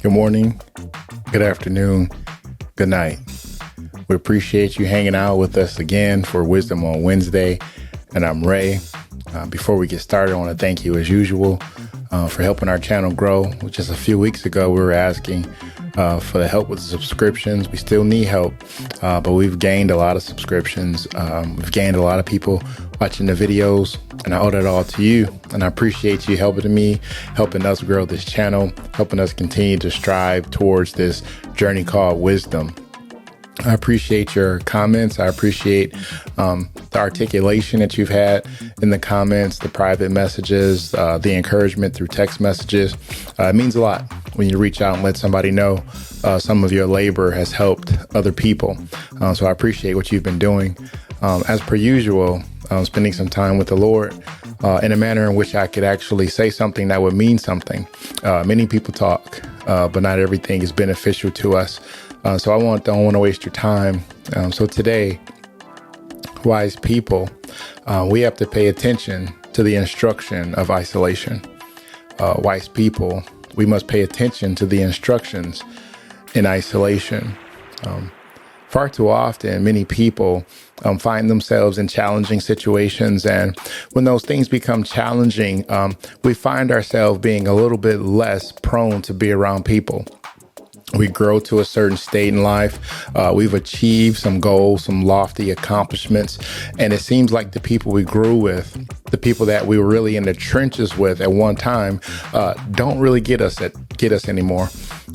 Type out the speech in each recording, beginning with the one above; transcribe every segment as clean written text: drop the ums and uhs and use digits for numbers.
Good morning, good afternoon, good night. We appreciate you hanging out with us again for Wisdom on Wednesday. And I'm Ray. Before we get started, I want to thank you as usual for helping our channel grow. Just a few weeks ago, we were asking for the help with the subscriptions. We still need help, but we've gained a lot of subscriptions. We've gained a lot of people watching the videos, and I owe that all to you. And I appreciate you helping me, helping us grow this channel, helping us continue to strive towards this journey called wisdom. I appreciate your comments. I appreciate the articulation that you've had in the comments, the private messages, the encouragement through text messages. It means a lot when you reach out and let somebody know some of your labor has helped other people. So I appreciate what you've been doing. As per usual, spending some time with the Lord in a manner in which I could actually say something that would mean something. Many people talk, but not everything is beneficial to us. So I don't want to waste your time. So today, wise people, we have to pay attention to the instruction of isolation. Wise people, we must pay attention to the instructions in isolation. Far too often, many people find themselves in challenging situations. And when those things become challenging, we find ourselves being a little bit less prone to be around people. We grow to a certain state in life. We've achieved some goals, some lofty accomplishments. And it seems like the people we grew with, the people that we were really in the trenches with at one time, don't really get us anymore.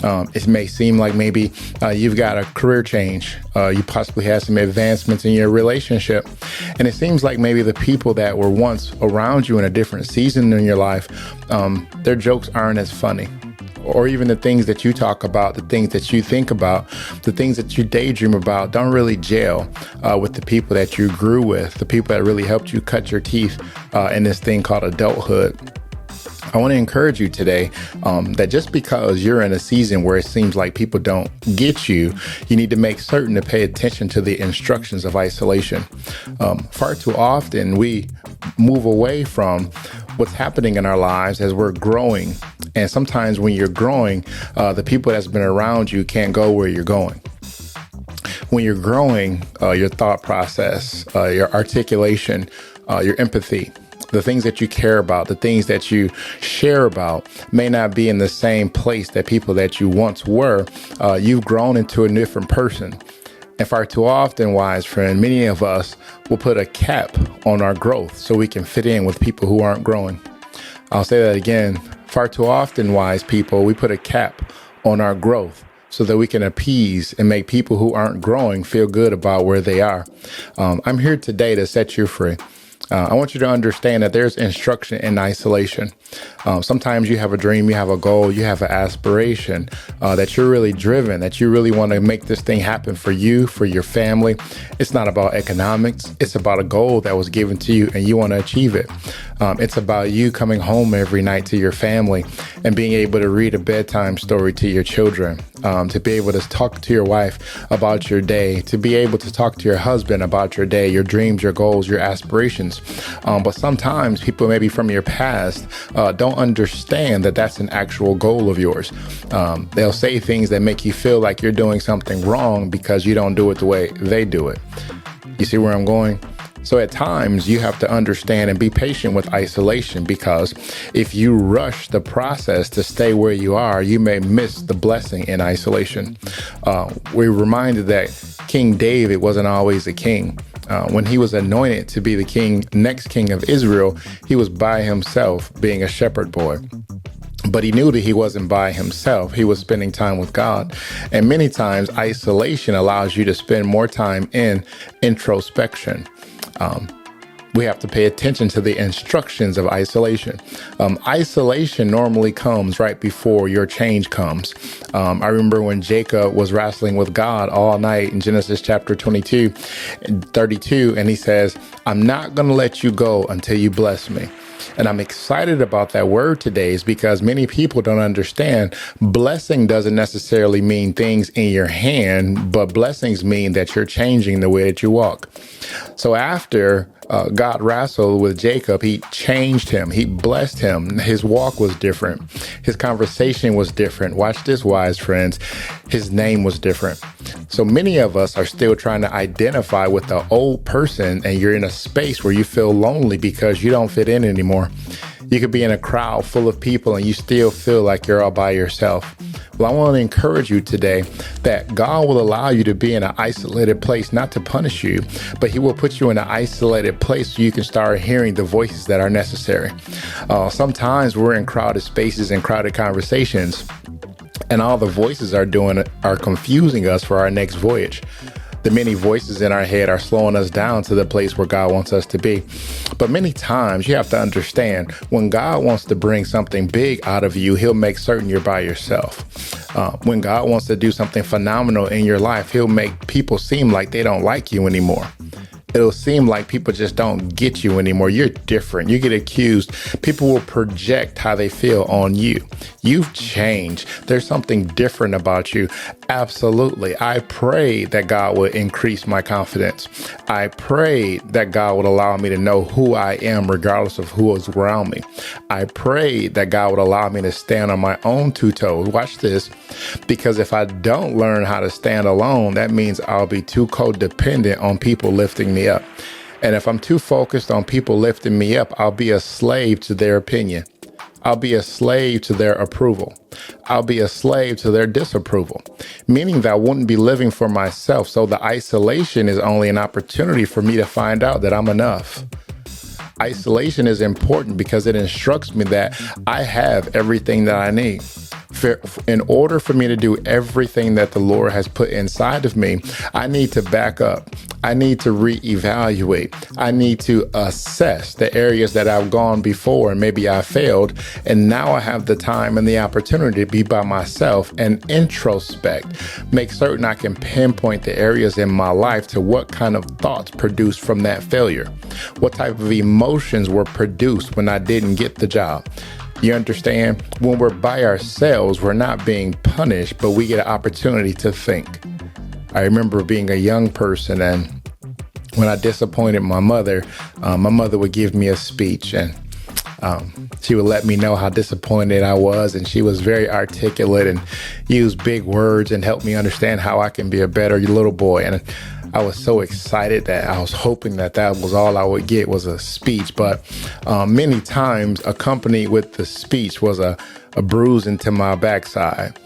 It may seem like maybe you've got a career change. You possibly had some advancements in your relationship. And it seems like maybe the people that were once around you in a different season in your life, their jokes aren't as funny. Or even the things that you talk about, the things that you think about, the things that you daydream about don't really gel with the people that you grew with, the people that really helped you cut your teeth in this thing called adulthood. I want to encourage you today that just because you're in a season where it seems like people don't get you, you need to make certain to pay attention to the instructions of isolation. Far too often, we move away from what's happening in our lives as we're growing. And sometimes when you're growing, the people that's been around you can't go where you're going. When you're growing, your thought process, your articulation, your empathy, the things that you care about, the things that you share about may not be in the same place that people that you once were. You've grown into a different person. And far too often, wise friend, many of us will put a cap on our growth so we can fit in with people who aren't growing. I'll say that again. Far too often, wise people, we put a cap on our growth so that we can appease and make people who aren't growing feel good about where they are. I'm here today to set you free. I want you to understand that there's instruction in isolation. Sometimes you have a dream, you have a goal, you have an aspiration that you're really driven, that you really want to make this thing happen for you, for your family. It's not about economics. It's about a goal that was given to you and you want to achieve it. It's about you coming home every night to your family and being able to read a bedtime story to your children, to be able to talk to your wife about your day, to be able to talk to your husband about your day, your dreams, your goals, your aspirations. But sometimes people maybe from your past don't understand that that's an actual goal of yours. They'll say things that make you feel like you're doing something wrong because you don't do it the way they do it. You see where I'm going? So at times you have to understand and be patient with isolation, because if you rush the process to stay where you are, you may miss the blessing in isolation. We're reminded that King David wasn't always a king. When he was anointed to be the next king of Israel, he was by himself being a shepherd boy. But he knew that he wasn't by himself. He was spending time with God. And many times isolation allows you to spend more time in introspection. We have to pay attention to the instructions of isolation. Isolation normally comes right before your change comes. I remember when Jacob was wrestling with God all night in Genesis chapter 32, and he says, "I'm not going to let you go until you bless me." And I'm excited about that word today is because many people don't understand blessing doesn't necessarily mean things in your hand, but blessings mean that you're changing the way that you walk. So after God wrestled with Jacob, he changed him. He blessed him. His walk was different. His conversation was different. Watch this, wise friends. His name was different. So many of us are still trying to identify with the old person, and you're in a space where you feel lonely because you don't fit in anymore. You could be in a crowd full of people and you still feel like you're all by yourself. Well, I want to encourage you today that God will allow you to be in an isolated place, not to punish you, but he will put you in an isolated place so you can start hearing the voices that are necessary. Sometimes we're in crowded spaces and crowded conversations, and all the voices are confusing us for our next voyage. The many voices in our head are slowing us down to the place where God wants us to be. But many times you have to understand, when God wants to bring something big out of you, he'll make certain you're by yourself. When God wants to do something phenomenal in your life, he'll make people seem like they don't like you anymore. It'll seem like people just don't get you anymore. You're different. You get accused. People will project how they feel on you. You've changed. There's something different about you. Absolutely. I pray that God would increase my confidence. I pray that God would allow me to know who I am regardless of who is around me. I pray that God would allow me to stand on my own two toes. Watch this. Because if I don't learn how to stand alone, that means I'll be too codependent on people lifting me up. And if I'm too focused on people lifting me up, I'll be a slave to their opinion. I'll be a slave to their approval. I'll be a slave to their disapproval, meaning that I wouldn't be living for myself. So the isolation is only an opportunity for me to find out that I'm enough. Isolation is important because it instructs me that I have everything that I need. In order for me to do everything that the Lord has put inside of me, I need to back up. I need to reevaluate. I need to assess the areas that I've gone before and maybe I failed. And now I have the time and the opportunity to be by myself and introspect, make certain I can pinpoint the areas in my life to what kind of thoughts produced from that failure. What type of emotions were produced when I didn't get the job? You understand? When we're by ourselves, we're not being punished, but we get an opportunity to think. I remember being a young person, and when I disappointed my mother would give me a speech, and she would let me know how disappointed I was, and she was very articulate and used big words and helped me understand how I can be a better little boy. And I was so excited that I was hoping that was all I would get was a speech. But many times accompanied with the speech was a bruise into my backside.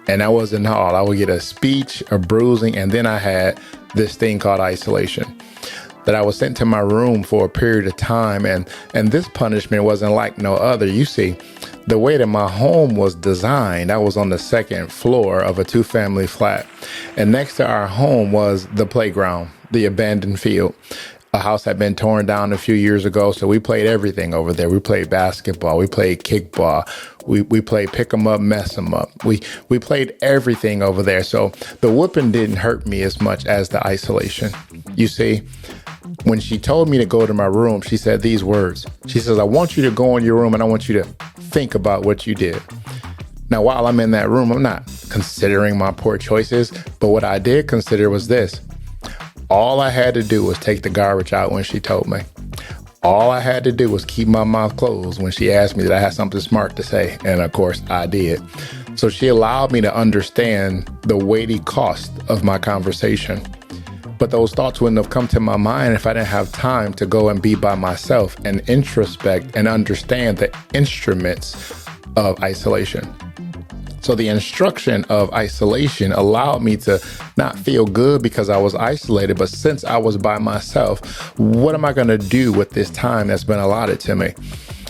And that wasn't all. I would get a speech, a bruising, and then I had this thing called isolation, that I was sent to my room for a period of time. And this punishment wasn't like no other. You see, the way that my home was designed, I was on the second floor of a 2-family flat. And next to our home was the playground, the abandoned field. A house had been torn down a few years ago, so we played everything over there. We played basketball, we played kickball, we played pick 'em up, mess 'em up. We played everything over there. So the whooping didn't hurt me as much as the isolation. You see, when she told me to go to my room, she said these words. She says, I want you to go in your room and I want you to think about what you did. Now, while I'm in that room, I'm not considering my poor choices, but what I did consider was this. All I had to do was take the garbage out when she told me. All I had to do was keep my mouth closed when she asked me that I had something smart to say. And of course, I did. So she allowed me to understand the weighty cost of my conversation. But those thoughts wouldn't have come to my mind if I didn't have time to go and be by myself and introspect and understand the instruments of isolation. So the instruction of isolation allowed me to not feel good because I was isolated, but since I was by myself, what am I going to do with this time that's been allotted to me?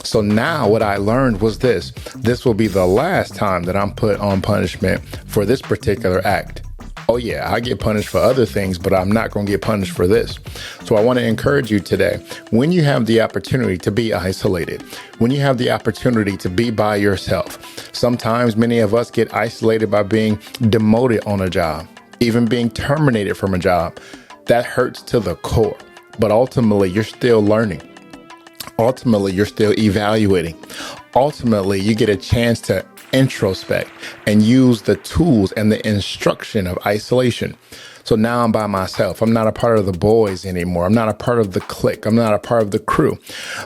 So now what I learned was this. This will be the last time that I'm put on punishment for this particular act. Oh yeah, I get punished for other things, but I'm not going to get punished for this. So I want to encourage you today, when you have the opportunity to be isolated, when you have the opportunity to be by yourself, sometimes many of us get isolated by being demoted on a job, even being terminated from a job. That hurts to the core, but ultimately you're still learning. Ultimately, you're still evaluating. Ultimately, you get a chance to introspect and use the tools and the instruction of isolation. So now I'm by myself. I'm not a part of the boys anymore. I'm not a part of the clique. I'm not a part of the crew.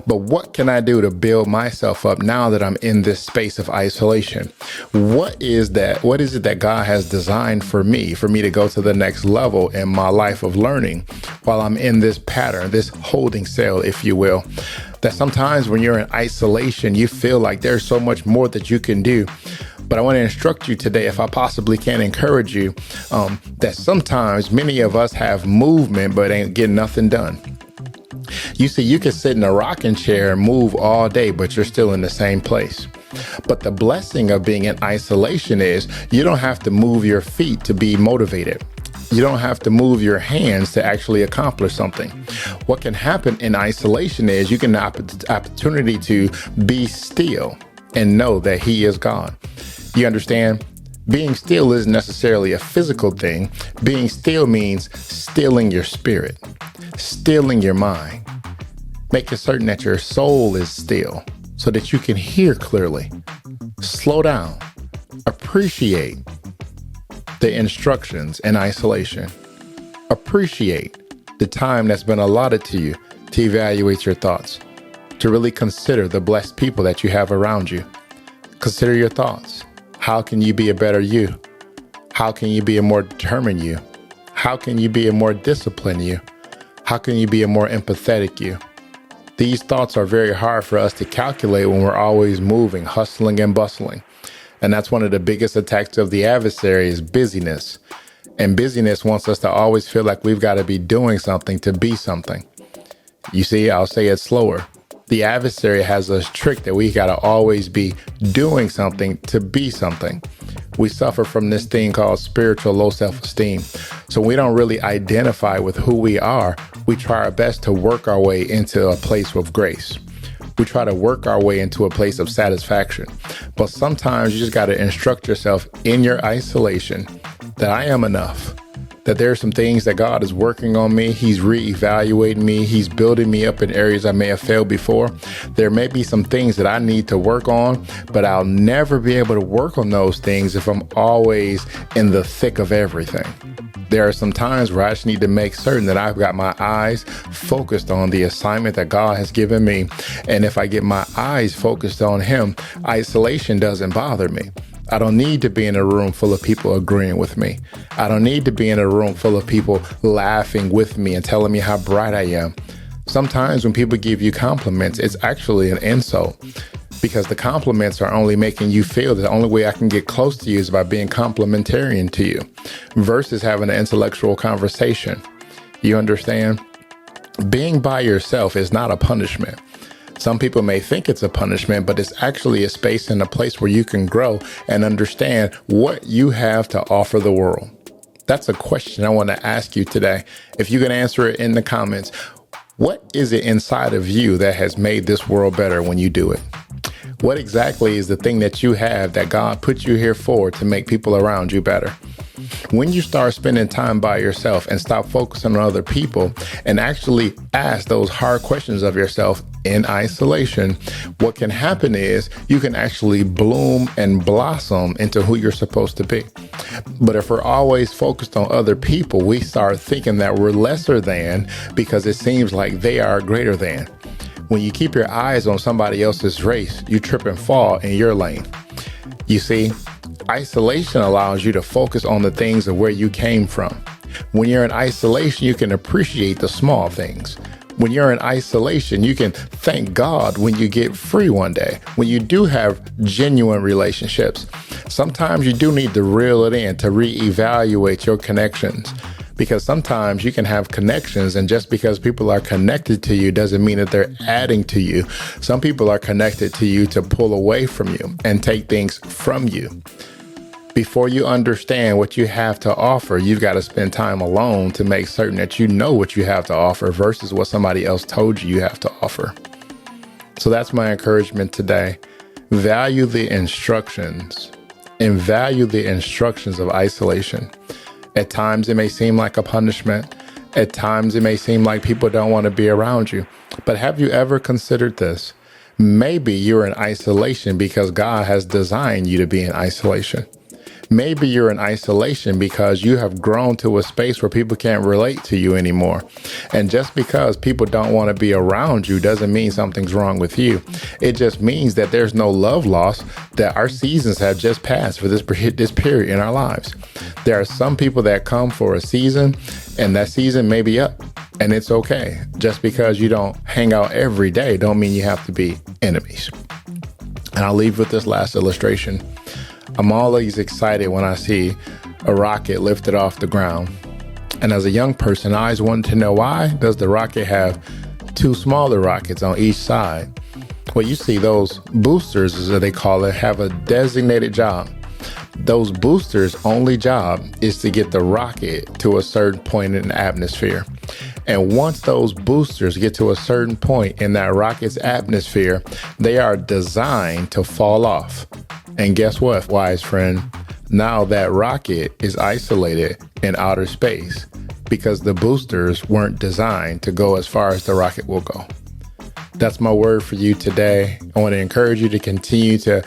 But what can I do to build myself up now that I'm in this space of isolation? What is that? What is it that God has designed for me to go to the next level in my life of learning while I'm in this pattern, this holding cell, if you will? That sometimes when you're in isolation, you feel like there's so much more that you can do. But I want to instruct you today, if I possibly can encourage you, that sometimes many of us have movement, but ain't getting nothing done. You see, you can sit in a rocking chair and move all day, but you're still in the same place. But the blessing of being in isolation is you don't have to move your feet to be motivated. You don't have to move your hands to actually accomplish something. What can happen in isolation is you can have the opportunity to be still and know that He is God. You understand? Being still isn't necessarily a physical thing. Being still means stilling your spirit, stilling your mind, making certain that your soul is still so that you can hear clearly. Slow down, appreciate the instructions in isolation. Appreciate the time that's been allotted to you to evaluate your thoughts, to really consider the blessed people that you have around you. Consider your thoughts. How can you be a better you? How can you be a more determined you? How can you be a more disciplined you? How can you be a more empathetic you? These thoughts are very hard for us to calculate when we're always moving, hustling and bustling. And that's one of the biggest attacks of the adversary is busyness. And busyness wants us to always feel like we've got to be doing something to be something. You see, I'll say it slower. The adversary has a trick that we got to always be doing something to be something. We suffer from this thing called spiritual low self-esteem. So we don't really identify with who we are. We try our best to work our way into a place of grace. We try to work our way into a place of satisfaction. But sometimes you just got to instruct yourself in your isolation that I am enough. That there are some things that God is working on me. He's reevaluating me. He's building me up in areas I may have failed before. There may be some things that I need to work on, but I'll never be able to work on those things if I'm always in the thick of everything. There are some times where I just need to make certain that I've got my eyes focused on the assignment that God has given me. And if I get my eyes focused on Him, isolation doesn't bother me. I don't need to be in a room full of people agreeing with me. I don't need to be in a room full of people laughing with me and telling me how bright I am. Sometimes when people give you compliments, it's actually an insult because the compliments are only making you feel that the only way I can get close to you is by being complimentarian to you versus having an intellectual conversation. You understand? Being by yourself is not a punishment. Some people may think it's a punishment, but it's actually a space and a place where you can grow and understand what you have to offer the world. That's a question I want to ask you today. If you can answer it in the comments, what is it inside of you that has made this world better when you do it? What exactly is the thing that you have that God put you here for to make people around you better? When you start spending time by yourself and stop focusing on other people and actually ask those hard questions of yourself in isolation, what can happen is you can actually bloom and blossom into who you're supposed to be. But if we're always focused on other people, we start thinking that we're lesser than because it seems like they are greater than. When you keep your eyes on somebody else's race, you trip and fall in your lane. You see, isolation allows you to focus on the things of where you came from. When you're in isolation, you can appreciate the small things. When you're in isolation, you can thank God when you get free one day, when you do have genuine relationships. Sometimes you do need to reel it in to reevaluate your connections. Because sometimes you can have connections, and just because people are connected to you doesn't mean that they're adding to you. Some people are connected to you to pull away from you and take things from you. Before you understand what you have to offer, you've got to spend time alone to make certain that you know what you have to offer versus what somebody else told you have to offer. So that's my encouragement today. Value the instructions and value the instructions of isolation. At times it may seem like a punishment. At times it may seem like people don't want to be around you. But have you ever considered this? Maybe you're in isolation because God has designed you to be in isolation. Maybe you're in isolation because you have grown to a space where people can't relate to you anymore. And just because people don't want to be around you doesn't mean something's wrong with you. It just means that there's no love lost, that our seasons have just passed for this period in our lives. There are some people that come for a season and that season may be up, and it's okay. Just because you don't hang out every day don't mean you have to be enemies. And I'll leave with this last illustration. I'm always excited when I see a rocket lifted off the ground. And as a young person, I always wanted to know, why does the rocket have two smaller rockets on each side? Well, you see, those boosters, as they call it, have a designated job. Those boosters' only job is to get the rocket to a certain point in the atmosphere. And once those boosters get to a certain point in that rocket's atmosphere, they are designed to fall off. And guess what, wise friend? Now that rocket is isolated in outer space because the boosters weren't designed to go as far as the rocket will go. That's my word for you today. I want to encourage you to continue to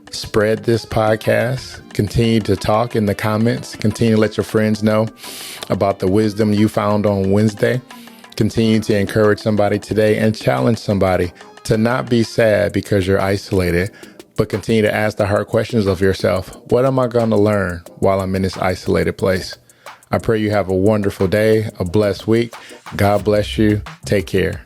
spread this podcast, continue to talk in the comments, continue to let your friends know about the wisdom you found on Wednesday. Continue to encourage somebody today and challenge somebody to not be sad because you're isolated, but continue to ask the hard questions of yourself. What am I going to learn while I'm in this isolated place? I pray you have a wonderful day, a blessed week. God bless you. Take care.